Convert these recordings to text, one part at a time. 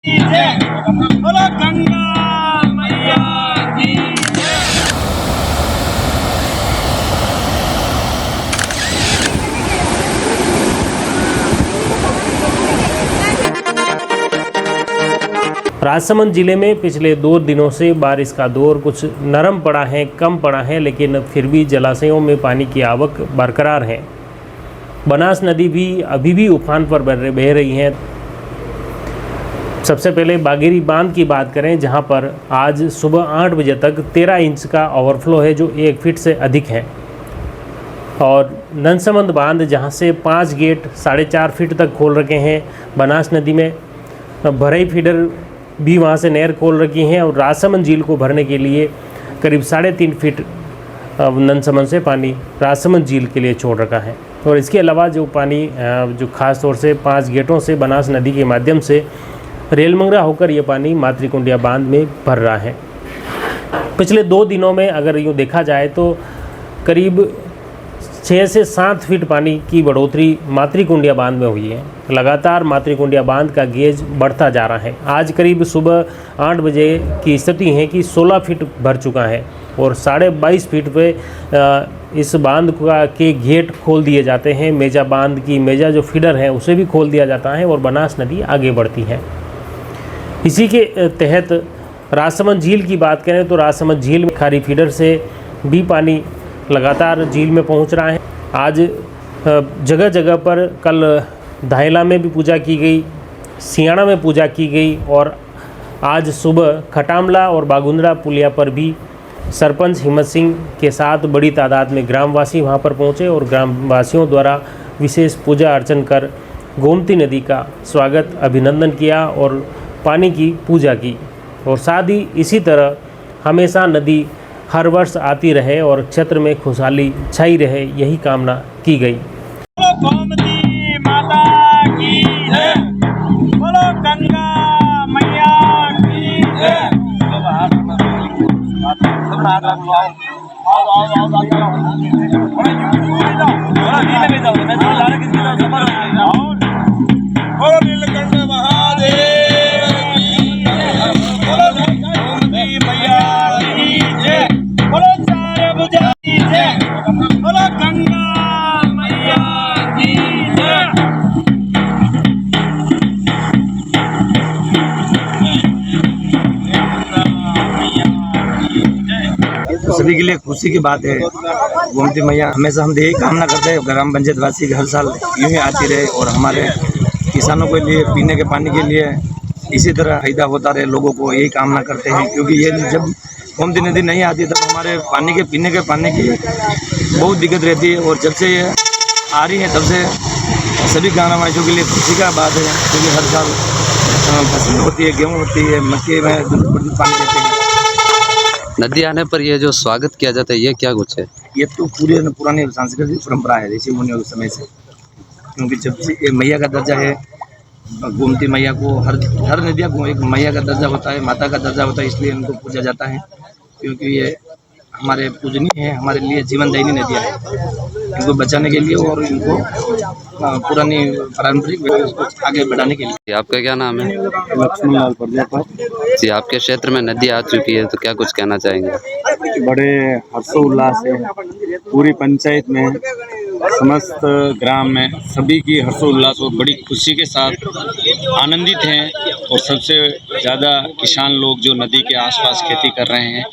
बोलो गंगा मैया की जय। राजसमंद जिले में पिछले 2 दिनों से बारिश का दौर कुछ नरम पड़ा है, कम पड़ा है, लेकिन फिर भी जलाशयों में पानी की आवक बरकरार है। बनास नदी भी अभी भी उफान पर बह रही है। सबसे पहले बागेरी बांध की बात करें, जहां पर आज सुबह 8 बजे तक 13 इंच का ओवरफ्लो है, जो 1 फीट से अधिक है। और ननसमंद बांध, जहां से 5 गेट 4.5 फीट तक खोल रखे हैं। बनास नदी में भरई फीडर भी वहां से नहर खोल रखी हैं और राजसमंद झील को भरने के लिए करीब 3.5 फीट ननसमंद से पानी राजसमंद झील के लिए छोड़ रखा है। और इसके अलावा जो पानी जो खास तौर से 5 गेटों से बनास नदी के माध्यम से रेलमंगरा होकर ये पानी मातृकुंडिया बांध में भर रहा है। पिछले 2 दिनों में अगर यूँ देखा जाए तो करीब 6 से 7 फीट पानी की बढ़ोतरी मातृकुंडिया बांध में हुई है। लगातार मातृकुंडिया बांध का गेज बढ़ता जा रहा है। आज करीब सुबह 8 बजे की स्थिति है कि 16 फीट भर चुका है और 22.5 फीट पे इस बांध के गेट खोल दिए जाते हैं। मेजा बांध की मेजा जो फीडर है उसे भी खोल दिया जाता है और बनास नदी आगे बढ़ती है। इसी के तहत राजसमंद झील की बात करें तो राजसमंद झील में खारी फीडर से भी पानी लगातार झील में पहुंच रहा है। आज जगह जगह पर कल धायला में भी पूजा की गई, सियाणा में पूजा की गई और आज सुबह खटामला और बागुंद्रा पुलिया पर भी सरपंच हिम्मत सिंह के साथ बड़ी तादाद में ग्रामवासी वहां पर पहुंचे और ग्रामवासियों द्वारा विशेष पूजा अर्चन कर गोमती नदी का स्वागत अभिनंदन किया और पानी की पूजा की। और साथ ही इसी तरह हमेशा नदी हर वर्ष आती रहे और क्षेत्र में खुशहाली छाई रहे, यही कामना की गई। बोलो गोमती माता की जय। बोलो गंगा मैया की जय। बोलो नीलकंठ महादेव की जय। बोलो गोमती मैया की जय। बोलो चार भुजा की जय। बोलो गंगा मैया की जय। सभी के लिए खुशी की बात है। गोमती मैया हमेशा हम यही कामना करते हैं ग्राम पंचायत वासी हर साल यूं ही आती रहे और हमारे किसानों के लिए पीने के पानी के लिए इसी तरह फायदा होता रहे, लोगों को यही कामना करते हैं। क्योंकि ये जब गोमती नदी नहीं आती तब हमारे पानी के पीने के पानी की बहुत दिक्कत रहती है और जब से ये आ रही है तब से सभी ग्रामवासियों के लिए खुशी का बात है। क्योंकि हर साल फसल होती है, गेहूँ होती है, मक्के में पानी देते हैं। नदी आने पर ये जो स्वागत किया जाता है ये क्या कुछ है? ये तो पूरी पुरानी सांस्कृतिक परंपरा है ऋषि मुनियों के समय से। क्योंकि जब से ये मैया का दर्जा है, गोमती मैया को हर नदिया को एक मैया का दर्जा होता है, माता का दर्जा होता है, इसलिए इनको पूजा जाता है। क्योंकि ये हमारे पूजनीय है, हमारे लिए जीवनदायिनी नदियाँ है, इनको बचाने के लिए और इनको पुरानी पारंपरिक को आगे बढ़ाने के लिए। आपका क्या नाम है? लक्ष्मण लाल प्रजापति जी, आपके क्षेत्र में नदी आ चुकी है तो क्या कुछ कहना चाहेंगे? बड़े हर्षोल्लास से पूरी पंचायत में, समस्त ग्राम में सभी की हर्षोल्लास और बड़ी खुशी के साथ आनंदित हैं। और सबसे ज़्यादा किसान लोग जो नदी के आसपास खेती कर रहे हैं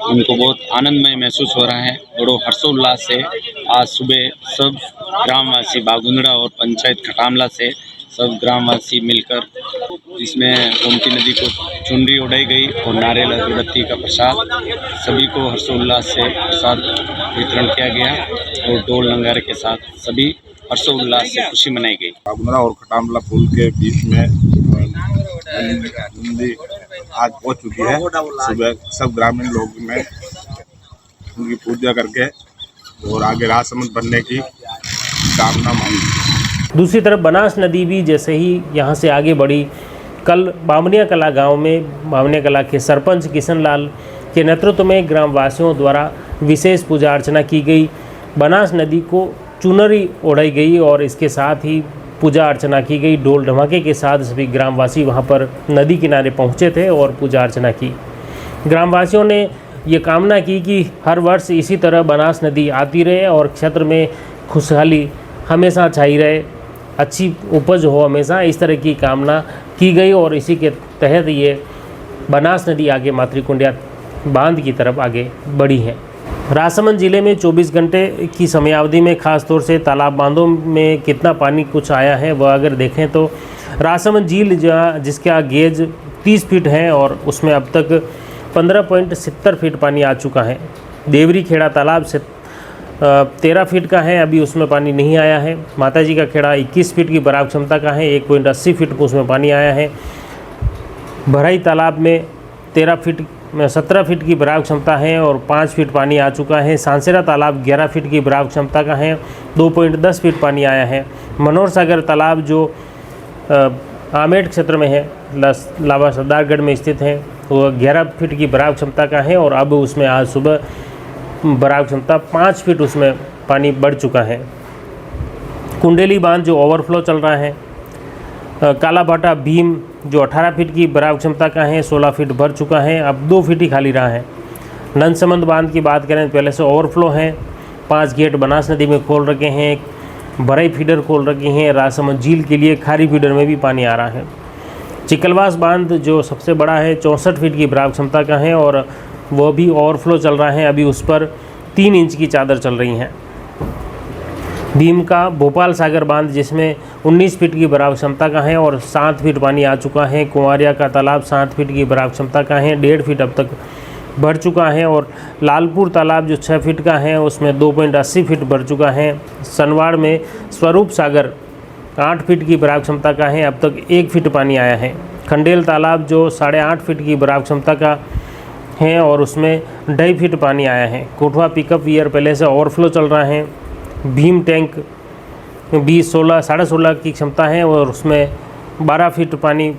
उनको बहुत आनंदमय महसूस हो रहा है। बड़ो हर्षोल्लास से आज सुबह सब ग्रामवासी बागुंद्रा और पंचायत खटामला से सब ग्रामवासी मिलकर जिसमें गोमती नदी को चुनरी उड़ाई गई और नारियल अगरबत्ती का प्रसाद सभी को हर्षोल्लास से प्रसाद वितरण किया गया और ढोल नगाड़े के साथ सभी हर्षोल्लास से खुशी मनाई गई। बागुंद्रा और खटामला पुल के बीच में नदी आज पहुंच चुकी है। सुबह सब ग्रामीण लोग में उनकी पूजा करके और आगे राजसमंद बनने की कामना मांगी। दूसरी तरफ बनास नदी भी जैसे ही यहाँ से आगे बढ़ी, कल बामनिया कला गांव में बामनिया कला के सरपंच किशन लाल के नेतृत्व में ग्रामवासियों द्वारा विशेष पूजा अर्चना की गई। बनास नदी को चुनरी ओढ़ाई गई और इसके साथ ही पूजा अर्चना की गई। ढोल धमाके के साथ सभी ग्रामवासी वहां पर नदी किनारे पहुंचे थे और पूजा अर्चना की। ग्रामवासियों ने ये कामना की कि हर वर्ष इसी तरह बनास नदी आती रहे और क्षेत्र में खुशहाली हमेशा छाई रहे, अच्छी उपज हो हमेशा, इस तरह की कामना की गई और इसी के तहत ये बनास नदी आगे मातृकुंडिया बांध की तरफ आगे बढ़ी है। राजसमंद जिले में 24 घंटे की समयावधि में खास तौर से तालाब बांधों में कितना पानी कुछ आया है वह अगर देखें तो राजसमंद झील जिसका गेज 30 फीट है और उसमें अब तक 15.70 फीट पानी आ चुका है। देवरी खेड़ा तालाब से 13 फीट का है, अभी उसमें पानी नहीं आया है। माताजी का खेड़ा 21 फीट की बराबर क्षमता का है, 1.80 फीट उसमें पानी आया है। भराई तालाब में 17 फीट की बराबर क्षमता है और 5 फीट पानी आ चुका है। सांसेरा तालाब 11 फीट की बराबर क्षमता का है, 2.10 फीट पानी आया है। मनोहर सागर तालाब जो आमेट क्षेत्र में है, लावा सरदारगढ़ में स्थित है, वो 11 फीट की बराबर क्षमता का है और अब उसमें आज सुबह बराबर क्षमता 5 फीट उसमें पानी बढ़ चुका है। कुंडेली बांध जो ओवरफ्लो चल रहा है। कालाभाटा भीम जो 18 फीट की बराबर क्षमता का है, 16 फीट भर चुका है, अब 2 फीट ही खाली रहा है। नंदसमंद बांध की बात करें तो पहले से ओवरफ्लो है, 5 गेट बनास नदी में खोल रखे हैं, भराई फीडर खोल रखे हैं। राजसमंद झील के लिए खारी फीडर में भी पानी आ रहा है। चिकलवास बांध जो सबसे बड़ा है 64 फीट की बराबर क्षमता का है और वो भी ओवरफ्लो चल रहा है, अभी उस पर 3 इंच की चादर चल रही है। भीम का भोपाल सागर बांध जिसमें 19 फीट की बराबर क्षमता का है और 7 फीट पानी आ चुका है। कुंवारिया का तालाब 7 फीट की बराबर क्षमता का है, 1.5 फीट अब तक भर चुका है और लालपुर तालाब जो 6 फीट का है उसमें 2.80 फीट भर चुका है। सनवाड़ में स्वरूप सागर 8 फीट की बराबर क्षमता का है, अब तक 1 फीट पानी आया है। खंडेल तालाब जो 8.5 फीट की बराबर क्षमता का है और उसमें 2.5 फीट पानी आया है। कोठवा पिकअप वियर पहले से ओवरफ्लो चल रहा है। भीम टैंक 16.5 की क्षमता है और उसमें 12 फीट पानी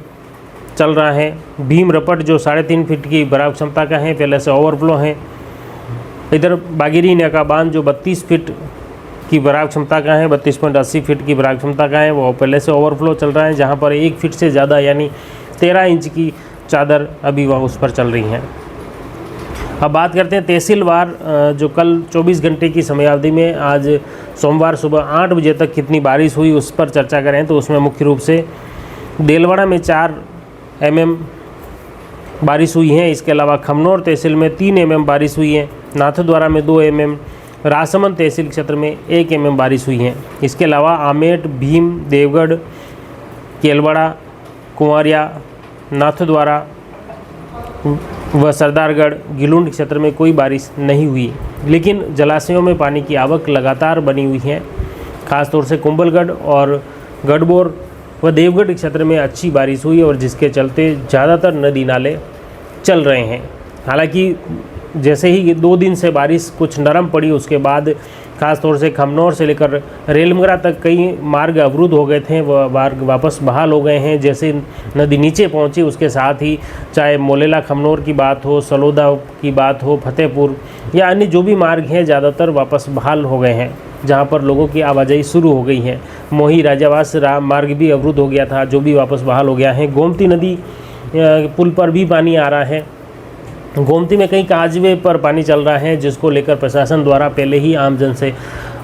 चल रहा है। भीम रपट जो 3.5 फीट की बराबर क्षमता का है, पहले से ओवरफ्लो है। इधर बागिरी नेका बांध जो 32 फीट की बराबर क्षमता का है, 32.80 फीट की बराबर क्षमता का है, वो पहले से ओवरफ्लो चल रहा है, जहाँ पर 1 फीट से ज़्यादा यानी 13 इंच की चादर अभी वह उस पर चल रही है। अब बात करते हैं तहसीलवार जो कल 24 घंटे की समयावधि में आज सोमवार सुबह 8 बजे तक कितनी बारिश हुई उस पर चर्चा करें तो उसमें मुख्य रूप से देलवाड़ा में 4 mm बारिश हुई है। इसके अलावा खमनौर तहसील में 3 mm बारिश हुई है। नाथद्वारा में 2 mm, राजसमंद तहसील क्षेत्र में 1 mm बारिश हुई है। इसके अलावा आमेट, भीम, देवगढ़, केलवाड़ा, कुंवारिया, नाथद्वारा व सरदारगढ़, गिलुंड क्षेत्र में कोई बारिश नहीं हुई, लेकिन जलाशयों में पानी की आवक लगातार बनी हुई है। खासतौर से कुंभलगढ़ और गढ़बोर व देवगढ़ क्षेत्र में अच्छी बारिश हुई और जिसके चलते ज़्यादातर नदी नाले चल रहे हैं। हालांकि जैसे ही 2 दिन से बारिश कुछ नरम पड़ी उसके बाद खासतौर से खमनौर से लेकर रेलमगरा तक कई मार्ग अवरुद्ध हो गए थे, वह मार्ग वापस बहाल हो गए हैं। जैसे नदी नीचे पहुंची उसके साथ ही चाहे मोलेला खमनौर की बात हो, सलोदा की बात हो, फतेहपुर या अन्य जो भी मार्ग हैं ज़्यादातर वापस बहाल हो गए हैं, जहां पर लोगों की आवाजाही शुरू हो गई है। मोही राजावास मार्ग भी अवरुद्ध हो गया था, जो भी वापस बहाल हो गया है। गोमती नदी पुल पर भी पानी आ रहा है। गोमती में कई काजवे पर पानी चल रहा है, जिसको लेकर प्रशासन द्वारा पहले ही आमजन से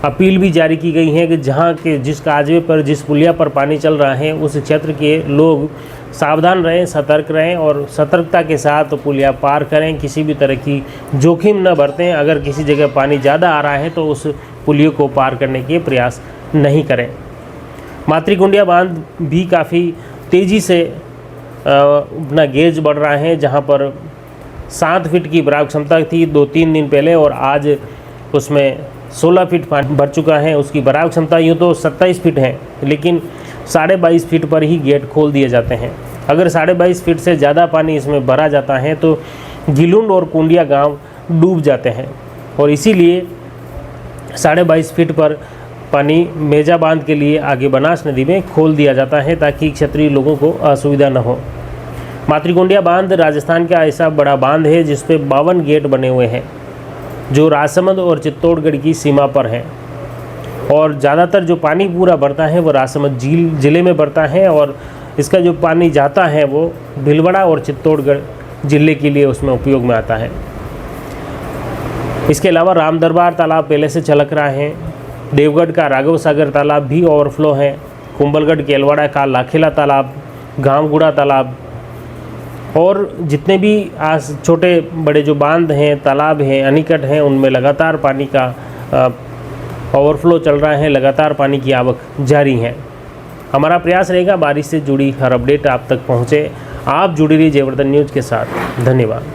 अपील भी जारी की गई है कि जहां के जिस काजवे पर जिस पुलिया पर पानी चल रहा है उस क्षेत्र के लोग सावधान रहें, सतर्क रहें और सतर्कता के साथ पुलिया पार करें, किसी भी तरह की जोखिम न बरतें। अगर किसी जगह पानी ज़्यादा आ रहा है तो उस पुलिया को पार करने के प्रयास नहीं करें। मातृकुंडिया बांध भी काफ़ी तेज़ी से अपना गेज बढ़ रहा है, जहाँ पर 7 फीट की बराबर क्षमता थी 2-3 दिन पहले और आज उसमें 16 फीट पानी भर चुका है। उसकी बराबर क्षमता यूँ तो 27 फीट है, लेकिन 22.5 फीट पर ही गेट खोल दिए जाते हैं। अगर 22.5 फीट से ज़्यादा पानी इसमें भरा जाता है तो गिलुंड और कुंडिया गांव डूब जाते हैं और इसीलिए 22.5 फीट पर पानी मेजा बांध के लिए आगे बनास नदी में खोल दिया जाता है ताकि क्षेत्रीय लोगों को असुविधा न हो। मातृकुंडिया बांध राजस्थान का ऐसा बड़ा बांध है जिस पे 52 गेट बने हुए हैं, जो राजसमंद और चित्तौड़गढ़ की सीमा पर हैं। और ज़्यादातर जो पानी पूरा बढ़ता है वो राजसमंद झील ज़िले में बढ़ता है और इसका जो पानी जाता है वो भीलवाड़ा और चित्तौड़गढ़ ज़िले के लिए उसमें उपयोग में आता है। इसके अलावा रामदरबार तालाब पहले से छलक रहा है, देवगढ़ का राघव सागर तालाब भी ओवरफ्लो है, कुंभलगढ़ केलवाड़ा का लाखेला तालाब, गांवगुड़ा तालाब और जितने भी छोटे बड़े जो बांध हैं, तालाब हैं, अनिकट हैं, उनमें लगातार पानी का ओवरफ्लो चल रहा है, लगातार पानी की आवक जारी है। हमारा प्रयास रहेगा बारिश से जुड़ी हर अपडेट आप तक पहुँचे। आप जुड़ी रहिए जयवर्धन न्यूज़ के साथ। धन्यवाद।